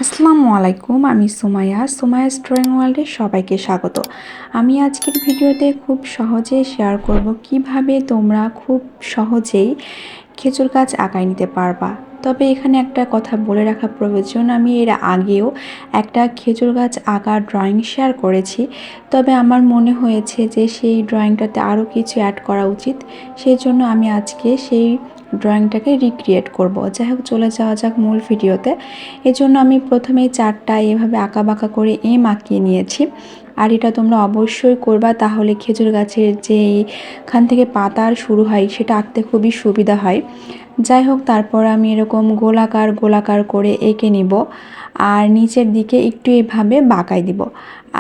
আসসালামু আলাইকুম, আমি সুমাইয়াস ড্রয়িং ওয়ার্ল্ডে সবাইকে স্বাগত। আমি আজকের ভিডিওতে খুব সহজে শেয়ার করব কিভাবে তোমরা খুব সহজেই খেজুর গাছ আঁকায় নিতে পারবা। তবে এখানে একটা কথা বলে রাখা প্রয়োজন, আমি এর আগেও একটা খেজুর গাছ আঁকার ড্রয়িং শেয়ার করেছি। তবে আমার মনে হয়েছে যে সেই ড্রয়িংটাতে আরও কিছু অ্যাড করা উচিত, সেই জন্য আমি আজকে সেই ড্রয়িংটাকে রিক্রিয়েট করব। যাই হোক, চলে যাওয়া যাক মূল ভিডিওতে। এজন্য আমি প্রথমেই চারটা এভাবে আঁকা বাঁকা করে আঁকিয়ে নিয়েছি। আর এটা তোমরা অবশ্যই করবা, তাহলে খেজুর গাছের যে এখান থেকে পাতার শুরু হয় সেটা আঁকতে খুবই সুবিধা হয়। যাই হোক, তারপর আমি এরকম গোলাকার গোলাকার করে এঁকে নিব আর নিচের দিকে একটু এভাবে বাঁকাই দিব।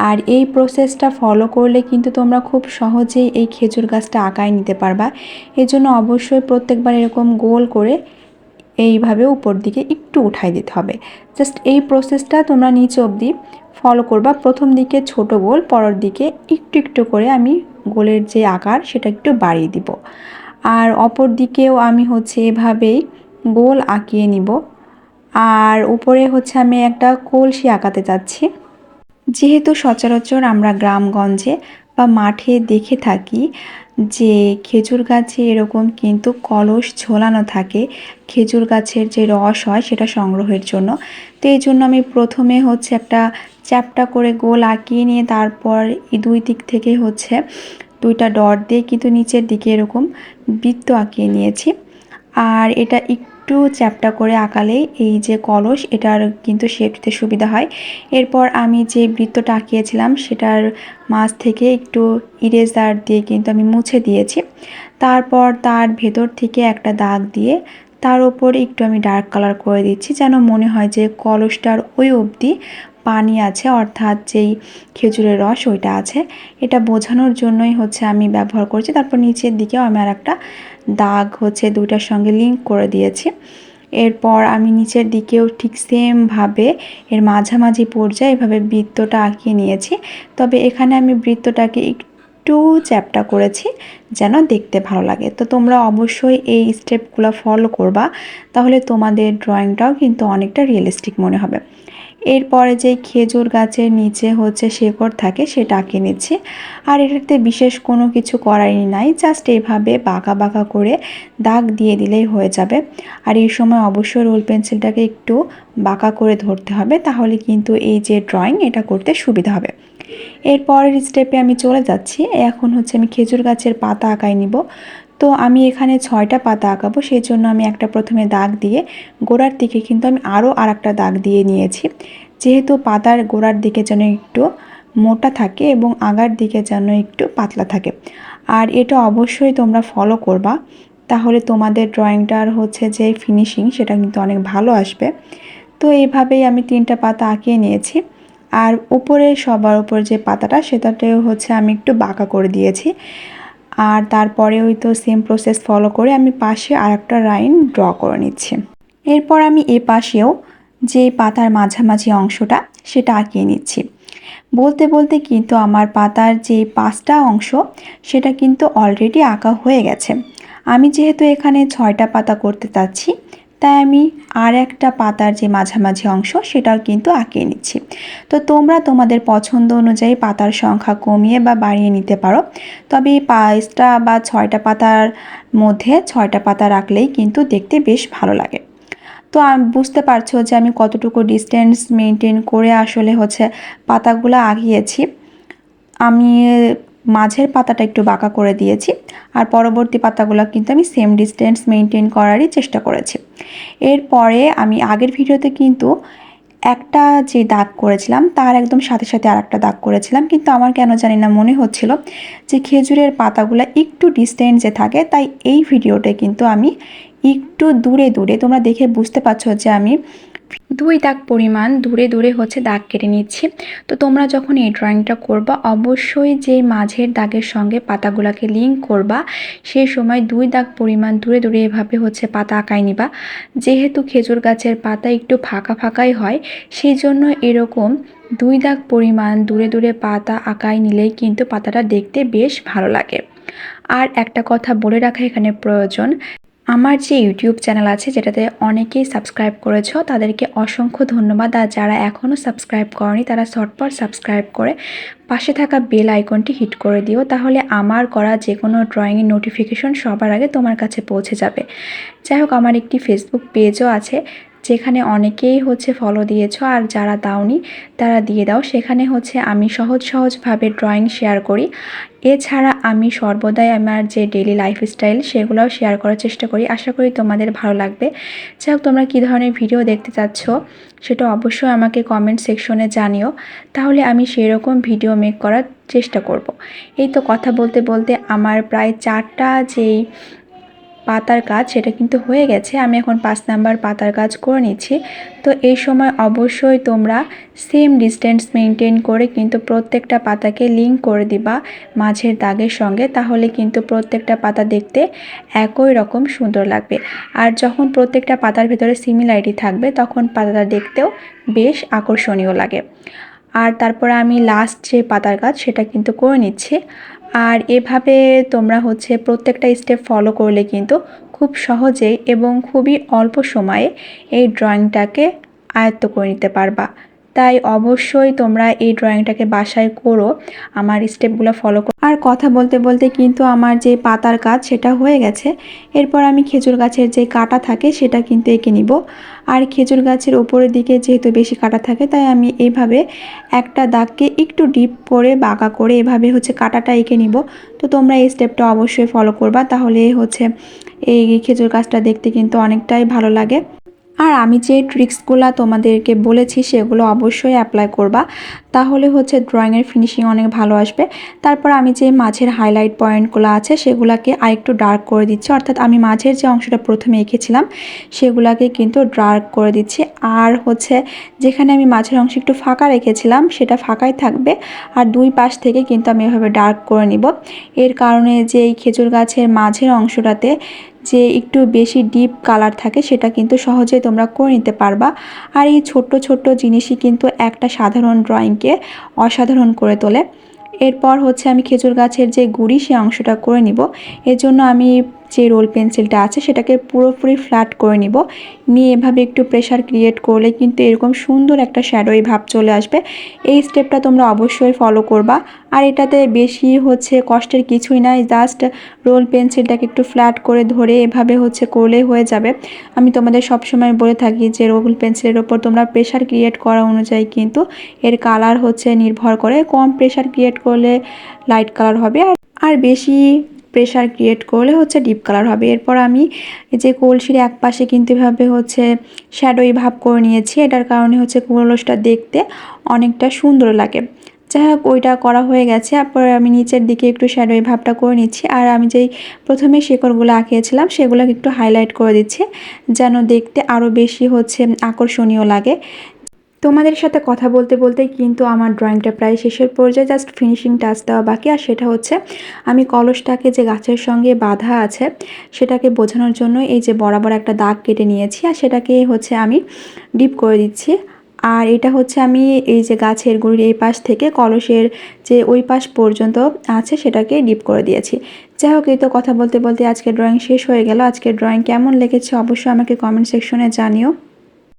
আর এই প্রসেসটা ফলো করলে কিন্তু তোমরা খুব সহজেই এই খেজুর গাছটা আঁকায় নিতে পারবা। এজন্য অবশ্যই প্রত্যেকবার এরকম গোল করে এইভাবে উপর দিকে একটু উঠাই দিতে হবে। জাস্ট এই প্রসেসটা তোমরা নিচে অবধি ফলো করবা। প্রথম দিকে ছোট গোল, পরের দিকে একটু একটু করে আমি গোলের যে আকার সেটা একটু বাড়িয়ে দিব। আর অপর দিকেও আমি এভাবেই গোল আঁকিয়ে নিব। আর উপরে আমি একটা কলসি আঁকাতে যাচ্ছি। যেহেতু সচরাচর আমরা গ্রামগঞ্জে বা মাঠে দেখে থাকি যে খেজুর গাছে এরকম কিন্তু কলস ঝোলানো থাকে খেজুর গাছের যে রস হয় সেটা সংগ্রহের জন্য। তো এই জন্য আমি প্রথমে একটা চ্যাপ্টা করে গোল আঁকিয়ে নিয়ে তারপর এই দুই দিক থেকে দুইটা ডট দিয়ে কিন্তু নিচের দিকে এরকম বৃত্ত আঁকিয়ে নিয়েছি। আর এটা একটু চ্যাপ্টা করে আঁকালেই এই যে কলস এটার কিন্তু শেপ দিতে সুবিধা হয়। এরপর আমি যে বৃত্তটা আঁকিয়েছিলাম সেটার মাঝ থেকে একটু ইরেজার দিয়ে কিন্তু আমি মুছে দিয়েছি। তারপর তার ভেতর থেকে একটা দাগ দিয়ে তার উপরে একটু আমি ডার্ক কালার করে দিচ্ছি, যেন মনে হয় যে কলসটার ওই অবধি পানি আছে, অর্থাৎ যেই খেজুরের রস ওইটা আছে। এটা বোঝানোর জন্যই আমি ব্যবহার করছি। তারপর নিচের দিকেও আমি আর একটা দাগ দুইটার সঙ্গে লিঙ্ক করে দিয়েছি। এরপর আমি নিচের দিকেও ঠিক সেমভাবে এর মাঝামাঝি পর্যায়ে এভাবে বৃত্তটা আঁকিয়ে নিয়েছি। তবে এখানে আমি বৃত্তটাকে একটু চ্যাপ্টা করেছি যেন দেখতে ভালো লাগে। তো তোমরা অবশ্যই এই স্টেপগুলো ফলো করবা, তাহলে তোমাদের ড্রয়িংটাও কিন্তু অনেকটা রিয়েলিস্টিক মনে হবে। এরপরে যে খেজুর গাছের নিচে শেকড় থাকে সেটা আঁকিয়ে নিচ্ছি। আর এটাতে বিশেষ কোনো কিছু করারই নাই, জাস্ট এভাবে বাঁকা বাঁকা করে দাগ দিয়ে দিলেই হয়ে যাবে। আর এই সময় অবশ্যই রোল পেন্সিলটাকে একটু বাঁকা করে ধরতে হবে, তাহলে কিন্তু এই যে ড্রয়িং এটা করতে সুবিধা হবে। এরপরের স্টেপে আমি চলে যাচ্ছি। এখন আমি খেজুর গাছের পাতা আঁকায় নিব। তো আমি এখানে 6টা পাতা আঁকাবো, সেই জন্য আমি একটা প্রথমে দাগ দিয়ে গোড়ার দিকে কিন্তু আমি আরও আর একটা দাগ দিয়ে নিয়েছি, যেহেতু পাতার গোড়ার দিকে যেন একটু মোটা থাকে এবং আগার দিকে যেন একটু পাতলা থাকে। আর এটা অবশ্যই তোমরা ফলো করবা, তাহলে তোমাদের ড্রয়িংটার যে ফিনিশিং সেটা কিন্তু অনেক ভালো আসবে। তো এইভাবেই আমি 3টা পাতা আঁকিয়ে নিয়েছি। আর উপরে সবার উপর যে পাতাটা সেটাতেও আমি একটু বাঁকা করে দিয়েছি। আর তারপরে ওই তো সেম প্রসেস ফলো করে আমি পাশে আর একটা লাইন ড্র করে নিচ্ছি। এরপর আমি এ পাশেও যে পাতার মাঝামাঝি অংশটা সেটা আঁকিয়ে নিচ্ছি। বলতে বলতে কিন্তু আমার পাতার যে 5টা অংশ সেটা কিন্তু অলরেডি আঁকা হয়ে গেছে। আমি যেহেতু এখানে 6টা পাতা করতে চাচ্ছি, তাই আমি আর একটা পাতার যে মাঝামাঝি অংশ সেটাও কিন্তু আঁকিয়ে নিচ্ছি। তো তোমরা তোমাদের পছন্দ অনুযায়ী পাতার সংখ্যা কমিয়ে বা বাড়িয়ে নিতে পারো। তবে 5টা বা 6টা পাতার মধ্যে 6টা পাতা রাখলেই কিন্তু দেখতে বেশ ভালো লাগে। তো বুঝতে পারছো যে আমি কতটুকু ডিস্টেন্স মেনটেন করে আসলে পাতাগুলো আঁকিয়েছি। আমি মাঝের পাতাটা একটু বাঁকা করে দিয়েছি, আর পরবর্তী পাতাগুলো কিন্তু আমি সেম ডিস্টেন্স মেনটেন করারই চেষ্টা করেছি। এরপরে আমি আগের ভিডিওতে কিন্তু একটা যে দাগ করেছিলাম তার একদম সাথে সাথে আর একটা দাগ করেছিলাম, কিন্তু আমার কেন জানি না মনে হচ্ছিল যে খেজুরের পাতাগুলো একটু ডিস্টেন্সে থাকে, তাই এই ভিডিওতে কিন্তু আমি একটু দূরে দূরে, তোমরা দেখে বুঝতে পারছো যে আমি 2 দাগ পরিমাণ দূরে দূরে দাগ কেটে নিচ্ছি। তো তোমরা যখন এই ড্রয়িংটা করবা অবশ্যই যে মাঝের দাগের সঙ্গে পাতাগুলোকে লিঙ্ক করবা, সেই সময় 2 দাগ পরিমাণ দূরে দূরে এভাবে পাতা আঁকায় নিবা। যেহেতু খেজুর গাছের পাতা একটু ফাঁকা ফাঁকাই হয়, সেই জন্য এরকম 2 দাগ পরিমাণ দূরে দূরে পাতা আঁকায় নিলেই কিন্তু পাতাটা দেখতে বেশ ভালো লাগে। আর একটা কথা বলে রাখা এখানে প্রয়োজন, আমার যে ইউটিউব চ্যানেল আছে যেটাতে অনেকেই সাবস্ক্রাইব করেছো তাদেরকে অসংখ্য ধন্যবাদ। আর যারা এখনও সাবস্ক্রাইব করনি তারা ঝটপট সাবস্ক্রাইব করে পাশে থাকা বেল আইকনটি হিট করে দিও, তাহলে আমার করা যে কোনো ড্রয়িংয়ের নোটিফিকেশন সবার আগে তোমার কাছে পৌঁছে যাবে। যাই হোক, আমার একটি ফেসবুক পেজও আছে যেখানে অনেকেই ফলো দিয়েছো, আর যারা দাওনি তারা দিয়ে দাও। সেখানে আমি সহজভাবে ড্রয়িং শেয়ার করি। এছাড়া আমি সর্বদাই আমার যে ডেইলি লাইফস্টাইল সেগুলোও শেয়ার করার চেষ্টা করি। আশা করি তোমাদের ভালো লাগবে। যাই হোক, তোমরা কী ধরনের ভিডিও দেখতে চাচ্ছ সেটা অবশ্যই আমাকে কমেন্ট সেকশনে জানিও, তাহলে আমি সেরকম ভিডিও মেক করার চেষ্টা করব। এই তো কথা বলতে বলতে আমার প্রায় 4টা যেই পাতার কাজ সেটা কিন্তু হয়ে গেছে। আমি এখন 5 নাম্বার পাতার কাজ করে নিচ্ছি। তো এই সময় অবশ্যই তোমরা সেম ডিস্টেন্স মেনটেন করে কিন্তু প্রত্যেকটা পাতাকে লিঙ্ক করে দিবা মাঝের দাগের সঙ্গে, তাহলে কিন্তু প্রত্যেকটা পাতা দেখতে একই রকম সুন্দর লাগবে। আর যখন প্রত্যেকটা পাতার ভেতরে সিমিলারিটি থাকবে তখন পাতাটা দেখতেও বেশ আকর্ষণীয় লাগে। আর তারপরে আমি লাস্ট যে পাতার কাজ সেটা কিন্তু করে নিচ্ছি। আর এভাবে তোমরা প্রত্যেকটা স্টেপ ফলো করলে কিন্তু খুব সহজেই এবং খুবই অল্প সময়ে এই ড্রয়িংটাকে আয়ত্ত করে নিতে পারবা। তাই অবশ্যই তোমরা এই ড্রয়িংটাকে বাসায় করো, আমার স্টেপগুলো ফলো করো। আর কথা বলতে বলতে কিন্তু আমার যে পাতার কাজ সেটা হয়ে গেছে। এরপর আমি খেজুর গাছের যে কাঁটা থাকে সেটা কিন্তু এঁকে নিব। আর খেজুর গাছের উপরের দিকে যেহেতু বেশি কাঁটা থাকে তাই আমি এইভাবে একটা দাগকে একটু ডিপ করে বাঁকা করে এভাবে কাঁটাটা এঁকে নিব। তো তোমরা এই স্টেপটা অবশ্যই ফলো করবা, তাহলে এই খেজুর গাছটা দেখতে কিন্তু অনেকটাই ভালো লাগে। আর আমি যে ট্রিক্সগুলো তোমাদেরকে বলেছি সেগুলো অবশ্যই অ্যাপ্লাই করবা, তাহলে ড্রয়িংয়ের ফিনিশিং অনেক ভালো আসবে। তারপর আমি যে মাঝের হাইলাইট পয়েন্টগুলো আছে সেগুলোকে আরেকটু ডার্ক করে দিচ্ছি, অর্থাৎ আমি মাঝের যে অংশটা প্রথমে এঁকেছিলাম সেগুলোকে কিন্তু ডার্ক করে দিচ্ছি। আর যেখানে আমি মাঝের অংশ একটু ফাঁকা রেখেছিলাম সেটা ফাঁকাই থাকবে, আর দুই পাশ থেকে কিন্তু আমি এভাবে ডার্ক করে নিব। এর কারণে যে এই খেজুর গাছের মাঝের অংশটাতে যে একটু বেশি ডিপ কালার থাকে সেটা কিন্তু সহজেই তোমরা করে নিতে পারবা। আর এই ছোট্ট ছোট্ট জিনিসই কিন্তু একটা সাধারণ ড্রয়িংকে অসাধারণ করে তোলে। এরপর আমি খেজুর গাছের যে গুঁড়ি সে অংশটা করে নিব। এর জন্য আমি যে রোল পেন্সিলটা আছে সেটাকে পুরোপুরি ফ্ল্যাট করে নিব। নিয়ে এভাবে একটু প্রেশার ক্রিয়েট করলে কিন্তু এরকম সুন্দর একটা শ্যাডোই ভাব চলে আসবে। এই স্টেপটা তোমরা অবশ্যই ফলো করবা। আর এটাতে বেশি কষ্টের কিছুই নাই, জাস্ট রোল পেন্সিলটাকে একটু ফ্ল্যাট করে ধরে এভাবে করলে হয়ে যাবে। আমি তোমাদের সবসময় বলে থাকি যে রোল পেন্সিলের ওপর তোমরা প্রেশার ক্রিয়েট করা অনুযায়ী কিন্তু এর কালার নির্ভর করে। কম প্রেশার ক্রিয়েট করলে লাইট কালার হবে, আর বেশি প্রেশার ক্রিয়েট করলে ডিপ কালার হবে। এরপর আমি যে কলসির এক পাশে কিন্তু এভাবে শ্যাডোই ভাব করে নিয়েছি, এটার কারণে কলসটা দেখতে অনেকটা সুন্দর লাগে। যাই হোক, ওইটা করা হয়ে গেছে। তারপর আমি নিচের দিকে একটু শ্যাডোই ভাবটা করে নিচ্ছি। আর আমি যেই প্রথমে শেকড়গুলো আঁকিয়েছিলাম সেগুলোকে একটু হাইলাইট করে দিচ্ছি যেন দেখতে আরও বেশি আকর্ষণীয় লাগে। তোমাদের সাথে কথা বলতে বলতে কিন্তু আমার ড্রয়িংটা প্রায় শেষের পর্যায়ে, জাস্ট ফিনিশিং টাচ দেওয়া বাকি। আর সেটা আমি কলসটাকে যে গাছের সঙ্গে বাঁধা আছে সেটাকে বোঝানোর জন্য এই যে বরাবর একটা দাগ কেটে নিয়েছি, আর সেটাকে আমি ডিপ করে দিচ্ছি। আর এটা আমি এই যে গাছের গুঁড়ির এই পাশ থেকে কলসের যে ওই পাশ পর্যন্ত আছে সেটাকে ডিপ করে দিয়েছি। যাই হোক, এই তো কথা বলতে বলতে আজকের ড্রয়িং শেষ হয়ে গেল। আজকের ড্রয়িং কেমন লেগেছে অবশ্যই আমাকে কমেন্ট সেকশনে জানিও।